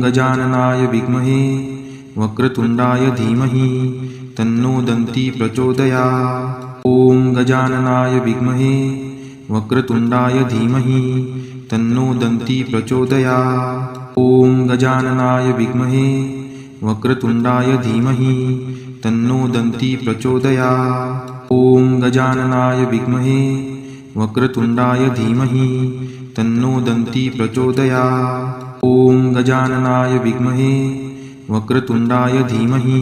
गजाननाय विद्महे वक्रतुण्डाय धीमहि तन्नो दन्ती प्रचोदयात्। ॐ गजाननाय विद्महे वक्रतुण्डाय धीमहि तन्नो दन्ती प्रचोदयात्। ॐ गजाननाय विद्महे वक्रतुण्डाय धीमहि तन्नो दन्ती प्रचोदयात्। ॐ गजाननाय विद्महे वक्रतुण्डाय धीमहि तन्नो दन्ती प्रचोदयात्। ॐ गजाननाय विद्महे वक्रतुण्डाय धीमहि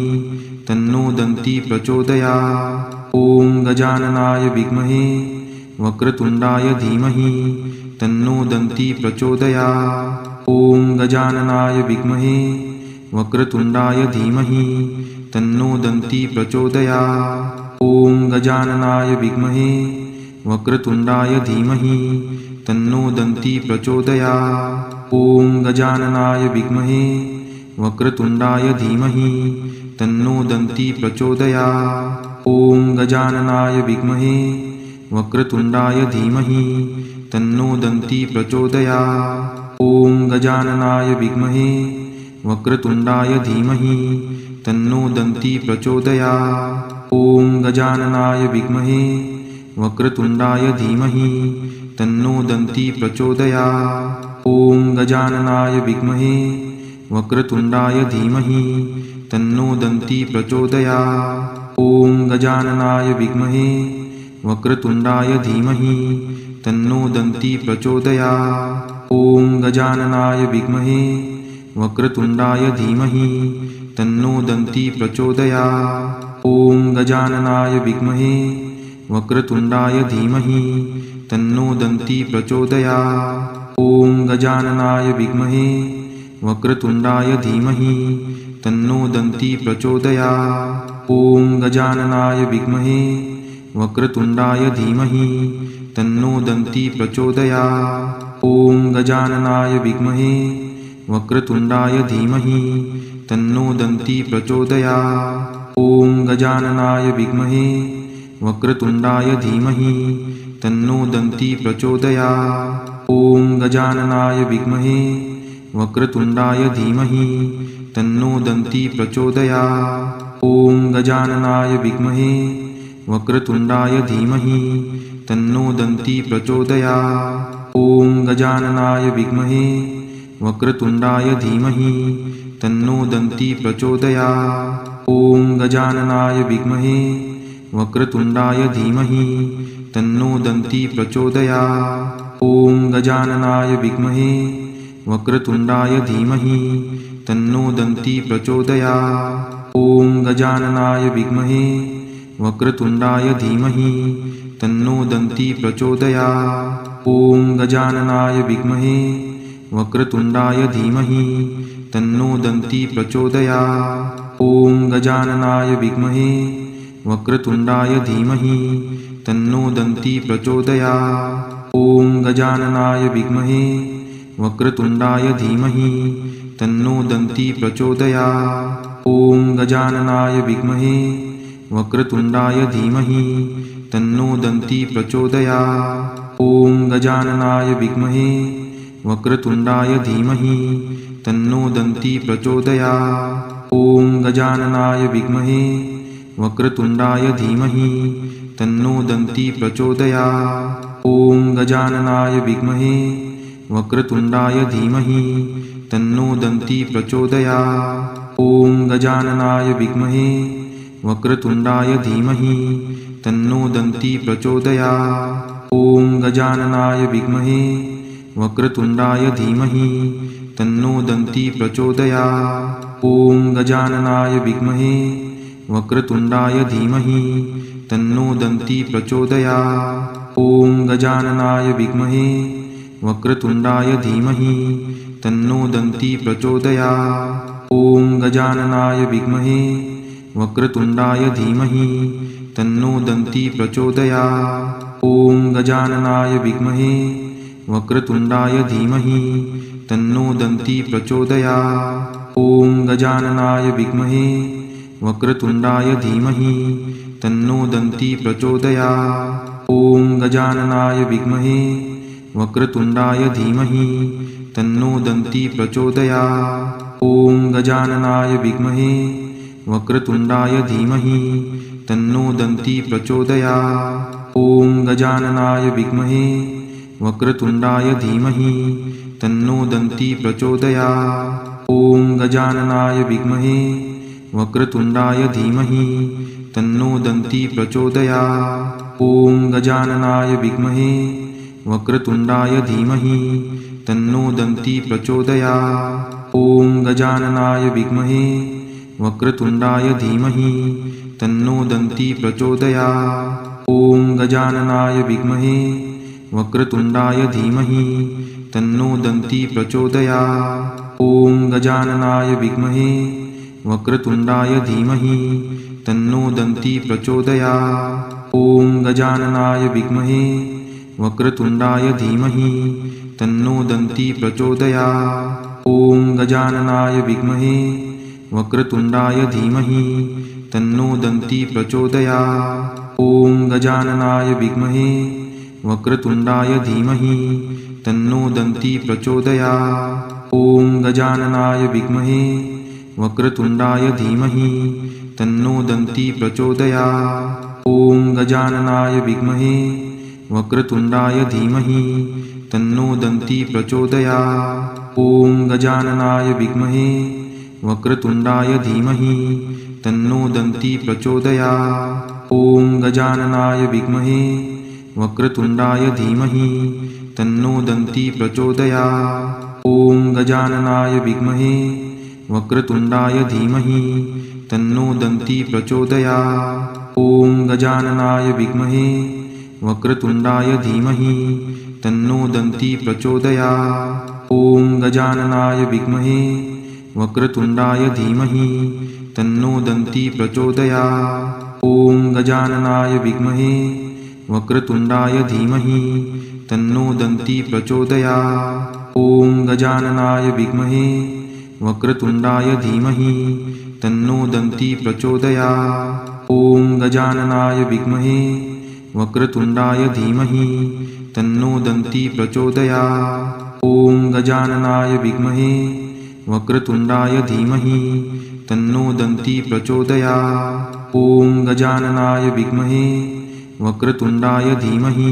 तन्नो दन्ती प्रचोदयात्। ॐ गजाननाय विद्महे वक्रतुण्डाय धीमहि तन्नो दन्ती प्रचोदयात्। ॐ गजाननाय विद्महे वक्रतुण्डाय धीमहि तन्नो दन्ती प्रचोदयात्। ॐ गजाननाय विद्महे वक्रतुण्डाय धीमहि तन्नो दन्ती प्रचोदयात्। ॐ गजाननाय विद्महे वक्रतुण्डाय धीमहि तन्नो दन्ती प्रचोदयात्। ॐ गजाननाय विद्महे वक्रतुण्डाय धीमहि तन्नो दन्ती प्रचोदयात्। ॐ गजाननाय विद्महे वक्रतुण्डाय धीमहि तन्नो दन्ती प्रचोदयात्। ॐ गजाननाय विद्महे वक्रतुण्डाय धीमहि तन्नो दन्ती प्रचोदयात्। ॐ गजाननाय विद्महे वक्रतुण्डाय धीमहि तन्नो दन्ती प्रचोदयात्। ॐ गजाननाय विद्महे वक्रतुण्डाय धीमहि तन्नो दन्ती प्रचोदयात्। ॐ गजाननाय विद्महे वक्रतुण्डाय धीमहि तन्नो दन्ती प्रचोदयात्। ॐ गजाननाय विद्महे वक्रतुण्डाय धीमहि तन्नो दन्ती प्रचोदयात्। ॐ गजाननाय विद्महे वक्रतुण्डाय धीमहि तन्नो दन्ती प्रचोदयात्। ॐ गजाननाय विद्महे वक्रतुण्डाय धीमहि तन्नो दन्ती प्रचोदयात्। ॐ गजाननाय विद्महे वक्रतुण्डाय धीमहि तन्नो दन्ती प्रचोदयात्। ॐ गजाननाय विद्महे वक्रतुण्डाय धीमहि तन्नो दन्ती प्रचोदयात्। ॐ गजाननाय विद्महे वक्रतुण्डाय धीमहि तन्नो दन्ती प्रचोदयात्। ॐ गजाननाय विद्महे वक्रतुण्डाय धीमहि तन्नो दन्ती प्रचोदयात्। ॐ गजाननाय विद्महे वक्रतुण्डाय धीमहि तन्नो दन्ती प्रचोदयात्। ॐ गजाननाय विद्महे वक्रतुण्डाय धीमहि तन्नो दन्ती प्रचोदयात्। ॐ गजाननाय विद्महे वक्रतुण्डाय धीमहि तन्नो दन्ती प्रचोदयात्। ॐ गजाननाय विद्महे वक्रतुण्डाय धीमहि तन्नो दन्ती प्रचोदयात्। ॐ गजाननाय विद्महे वक्रतुण्डाय धीमहि तन्नो दन्ती प्रचोदयात्। ॐ गजाननाय विद्महे वक्रतुण्डाय धीमहि तन्नो दन्ती प्रचोदयात्। ॐ गजाननाय विद्महे वक्रतुण्डाय धीमहि तन्नो दन्ती प्रचोदयात्। ॐ गजाननाय विद्महे वक्रतुण्डाय धीमहि तन्नो दन्ती प्रचोदयात्। ॐ गजाननाय विद्महे वक्रतुण्डाय धीमहि तन्नो दन्ती प्रचोदयात्। ॐ गजाननाय विद्महे वक्रतुण्डाय धीमहि तन्नो दन्ती प्रचोदयात्। ॐ गजाननाय विद्महे वक्रतुण्डाय धीमहि तन्नो दन्ती प्रचोदयात्। ॐ गजाननाय विद्महे वक्रतुण्डाय धीमहि तन्नो दन्ती प्रचोदयात्। ॐ गजाननाय विद्महे वक्रतुण्डाय धीमहि तन्नो दन्ती प्रचोदयात्। ॐ गजाननाय विद्महे वक्रतुण्डाय धीमहि तन्नो दन्ती प्रचोदयात्। ॐ गजाननाय विद्महे वक्रतुण्डाय धीमहि तन्नो दन्ती प्रचोदयात्। ॐ गजाननाय विद्महे वक्रतुण्डाय धीमहि तन्नो दन्ती प्रचोदयात्। ॐ गजाननाय विद्महे वक्रतुण्डाय धीमहि तन्नो दन्ती प्रचोदयात्। ॐ गजाननाय विद्महे वक्रतुण्डाय धीमहि तन्नो दन्ती प्रचोदयात्। ॐ गजाननाय विद्महे वक्रतुण्डाय धीमहि तन्नो दन्ती प्रचोदयात्। ॐ गजाननाय विद्महे वक्रतुण्डाय धीमहि तन्नो दन्ती प्रचोदयात्। ॐ गजाननाय विद्महे वक्रतुण्डाय धीमहि तन्नो दन्ती प्रचोदयात्। ॐ गजाननाय विद्महे वक्रतुण्डाय धीमहि तन्नो दन्ती प्रचोदयात्। ॐ गजाननाय विद्महे वक्रतुण्डाय धीमहि तन्नो दन्ती प्रचोदयात्। ॐ गजाननाय विद्महे वक्रतुण्डाय धीमहि तन्नो दन्ती प्रचोदयात्। ॐ गजाननाय विद्महे वक्रतुण्डाय धीमहि तन्नो दन्ती प्रचोदयात्। ॐ गजाननाय विद्महे वक्रतुण्डाय धीमहि तन्नो दन्ती प्रचोदयात्। ॐ गजाननाय विद्महे वक्रतुण्डाय धीमहि तन्नो दन्ती प्रचोदयात्। ॐ गजाननाय विद्महे वक्रतुण्डाय धीमहि तन्नो दन्ती प्रचोदयात्। ॐ गजाननाय विद्महे वक्रतुण्डाय धीमहि तन्नो दन्ती प्रचोदयात्। ॐ गजाननाय विद्महे वक्रतुण्डाय धीमहि तन्नो दन्ती प्रचोदयात्। ॐ गजाननाय विद्महे वक्रतुण्डाय धीमहि तन्नो दन्ती प्रचोदयात्। ॐ गजाननाय विद्महे वक्रतुण्डाय धीमहि तन्नो दन्ती प्रचोदयात्। ॐ गजाननाय विद्महे वक्रतुण्डाय धीमहि तन्नो दन्ती प्रचोदयात्। ॐ गजाननाय विद्महे वक्रतुण्डाय धीमहि तन्नो दन्ती प्रचोदयात्। ॐ गजाननाय विद्महे वक्रतुण्डाय धीमहि तन्नो दन्ती प्रचोदयात्। ॐ गजाननाय विद्महे वक्रतुण्डाय धीमहि तन्नो दन्ती प्रचोदयात्। ॐ गजाननाय विद्महे वक्रतुण्डाय धीमहि तन्नो दन्ती प्रचोदयात्। ॐ गजाननाय विद्महे वक्रतुण्डाय धीमहि तन्नो दन्ती प्रचोदयात्। ॐ गजाननाय विद्महे वक्रतुण्डाय धीमहि तन्नो दन्ती प्रचोदयात्। ॐ गजाननाय विद्महे वक्रतुण्डाय धीमहि तन्नो दन्ती प्रचोदयात्। ॐ गजाननाय विद्महे वक्रतुण्डाय धीमहि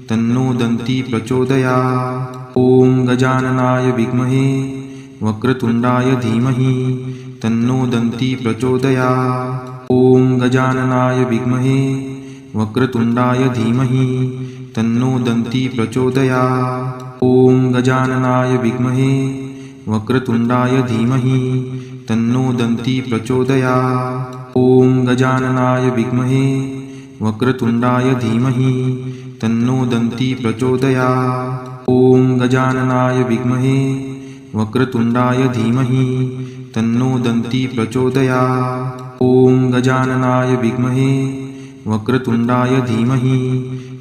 तन्नो दन्ती प्रचोदयात्। ॐ गजाननाय विद्महे वक्रतुण्डाय धीमहि तन्नो दन्ती प्रचोदयात्। ॐ गजाननाय विद्महे वक्रतुण्डाय धीमहि तन्नो दन्ती प्रचोदयात्। ॐ गजाननाय विद्महे वक्रतुण्डाय धीमहि तन्नो दन्ती प्रचोदयात्। ॐ गजाननाय विद्महे वक्रतुण्डाय धीमहि तन्नो दन्ती प्रचोदयात्। ॐ गजाननाय विद्महे वक्रतुण्डाय धीमहि तन्नो दन्ती प्रचोदयात्। ॐ गजाननाय विद्महे वक्रतुण्डाय धीमहि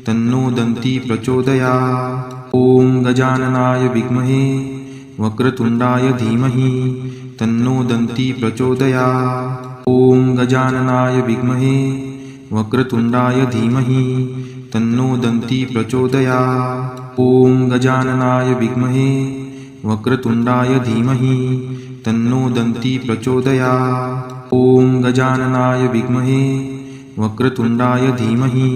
तन्नो दन्ती प्रचोदयात्। ॐ गजाननाय विद्महे वक्रतुण्डाय धीमहि तन्नो दन्ती प्रचोदयात्। ॐ गजाननाय विद्महे वक्रतुण्डाय धीमहि तन्नो दन्ती प्रचोदयात्। ॐ गजाननाय विद्महे वक्रतुण्डाय धीमहि तन्नो दन्ती प्रचोदयात्। ॐ गजाननाय विद्महे वक्रतुण्डाय धीमहि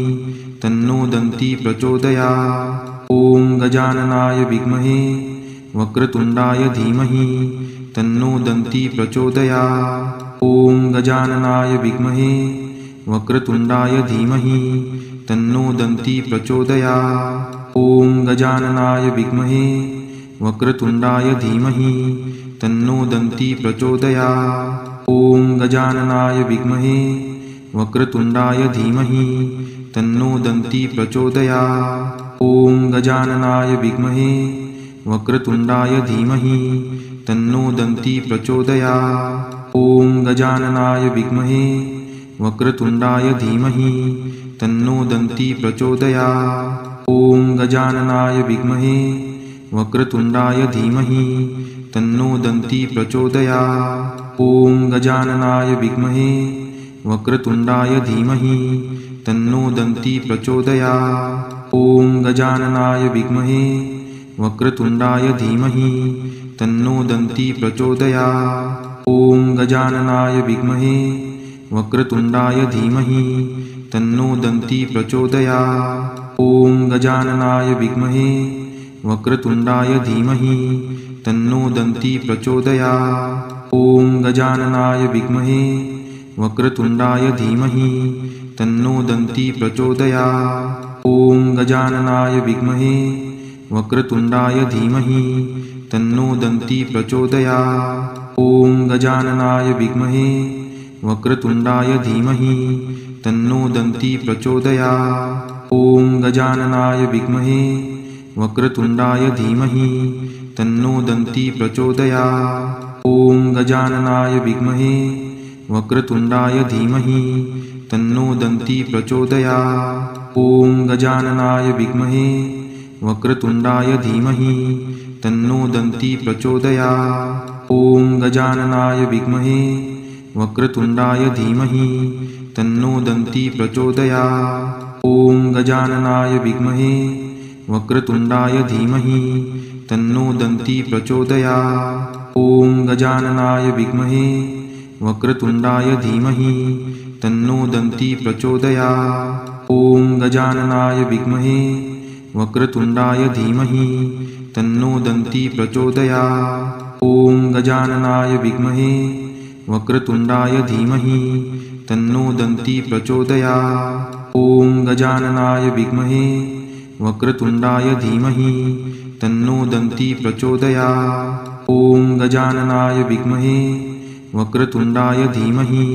तन्नो दन्ती प्रचोदयात्। ॐ गजाननाय विद्महे वक्रतुण्डाय धीमहि तन्नो दन्ती प्रचोदयात्। ॐ गजाननाय विद्महे वक्रतुण्डाय धीमहि तन्नो दन्ती प्रचोदयात्। ॐ गजाननाय विद्महे वक्रतुण्डाय धीमहि तन्नो दन्ती प्रचोदयात्। ॐ गजाननाय विद्महे वक्रतुण्डाय धीमहि तन्नो दन्ती प्रचोदयात्। ॐ गजाननाय विद्महे वक्रतुण्डाय धीमहि तन्नो दन्ती प्रचोदयात्। ॐ गजाननाय विद्महे वक्रतुण्डाय धीमहि तन्नो दन्ती प्रचोदयात्। ॐ गजाननाय विद्महे वक्रतुण्डाय धीमहि तन्नो दन्ती प्रचोदयात्। ॐ गजाननाय विद्महे वक्रतुण्डाय धीमहि तन्नो दन्ती प्रचोदयात्। ॐ गजाननाय विद्महे वक्रतुण्डाय धीमहि तन्नो दन्ती प्रचोदयात्। ॐ गजाननाय विद्महे वक्रतुण्डाय धीमहि तन्नो दन्ती प्रचोदयात्। ॐ गजाननाय विद्महे वक्रतुण्डाय धीमहि तन्नो दन्ती प्रचोदयात्। ॐ गजाननाय विद्महे वक्रतुण्डाय धीमहि तन्नो दन्ती प्रचोदयात्। ॐ गजाननाय विद्महे वक्रतुण्डाय धीमहि तन्नो दन्ती प्रचोदयात्। ॐ गजाननाय विद्महे वक्रतुण्डाय धीमहि तन्नो दन्ती प्रचोदयात्। ॐ गजाननाय विद्महे वक्रतुण्डाय धीमहि तन्नो दन्ती प्रचोदयात्। ॐ गजाननाय विद्महे वक्रतुण्डाय धीमहि तन्नो दन्ती प्रचोदयात्। ॐ गजाननाय विद्महे वक्रतुण्डाय धीमहि तन्नो दन्ती प्रचोदयात्। ॐ गजाननाय विद्महे वक्रतुण्डाय धीमहि तन्नो दन्ती प्रचोदयात्। ॐ गजाननाय विद्महे वक्रतुण्डाय धीमहि तन्नो दन्ती प्रचोदयात्। ॐ गजाननाय विद्महे वक्रतुण्डाय धीमहि तन्नो दन्ती प्रचोदयात्। ॐ गजाननाय विद्महे वक्रतुण्डाय धीमहि तन्नो दन्ती प्रचोदयात्। ॐ गजाननाय विद्महे वक्रतुण्डाय धीमहि तन्नो दन्ती प्रचोदयात्। ॐ गजाननाय विद्महे वक्रतुण्डाय धीमहि तन्नो दन्ती प्रचोदयात्। ॐ गजाननाय विद्महे वक्रतुण्डाय धीमहि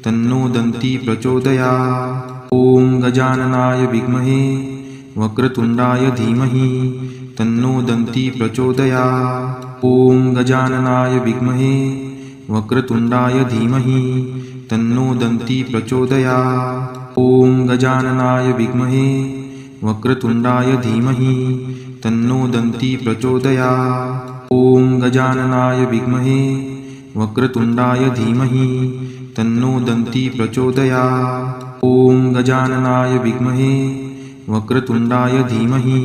तन्नो दन्ती प्रचोदयात्। ॐ गजाननाय विद्महे वक्रतुण्डाय धीमहि तन्नो दन्ती प्रचोदयात्। ॐ गजाननाय विद्महे वक्रतुण्डाय धीमहि तन्नो दन्ती प्रचोदयात्। ॐ गजाननाय विद्महे वक्रतुण्डाय धीमहि तन्नो दन्ती प्रचोदयात्। ॐ गजाननाय विद्महे वक्रतुण्डाय धीमहि तन्नो दन्ती प्रचोदयात्। ॐ गजाननाय विद्महे वक्रतुण्डाय धीमहि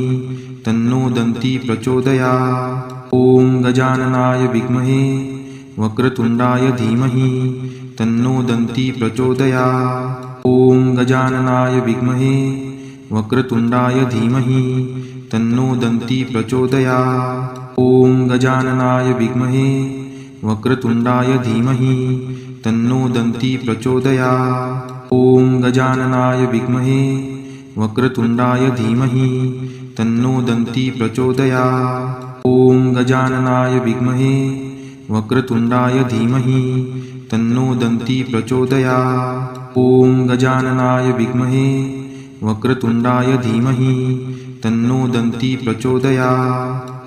तन्नो दन्ती प्रचोदयात्। ॐ गजाननाय विद्महे वक्रतुण्डाय धीमहि तन्नो दन्ती प्रचोदयात्। ॐ गजाननाय विद्महे वक्रतुण्डाय धीमहि तन्नो दन्ती प्रचोदयात्। ॐ गजाननाय विद्महे वक्रतुण्डाय धीमहि तन्नो दन्ती प्रचोदयात्। ॐ गजाननाय विद्महे वक्रतुण्डाय धीमहि तन्नो दन्ती प्रचोदयात्। ॐ गजाननाय विद्महे वक्रतुण्डाय धीमहि तन्नो दन्ती प्रचोदयात्। ॐ गजाननाय विद्महे वक्रतुण्डाय धीमहि तन्नो दन्ती प्रचोदयात्।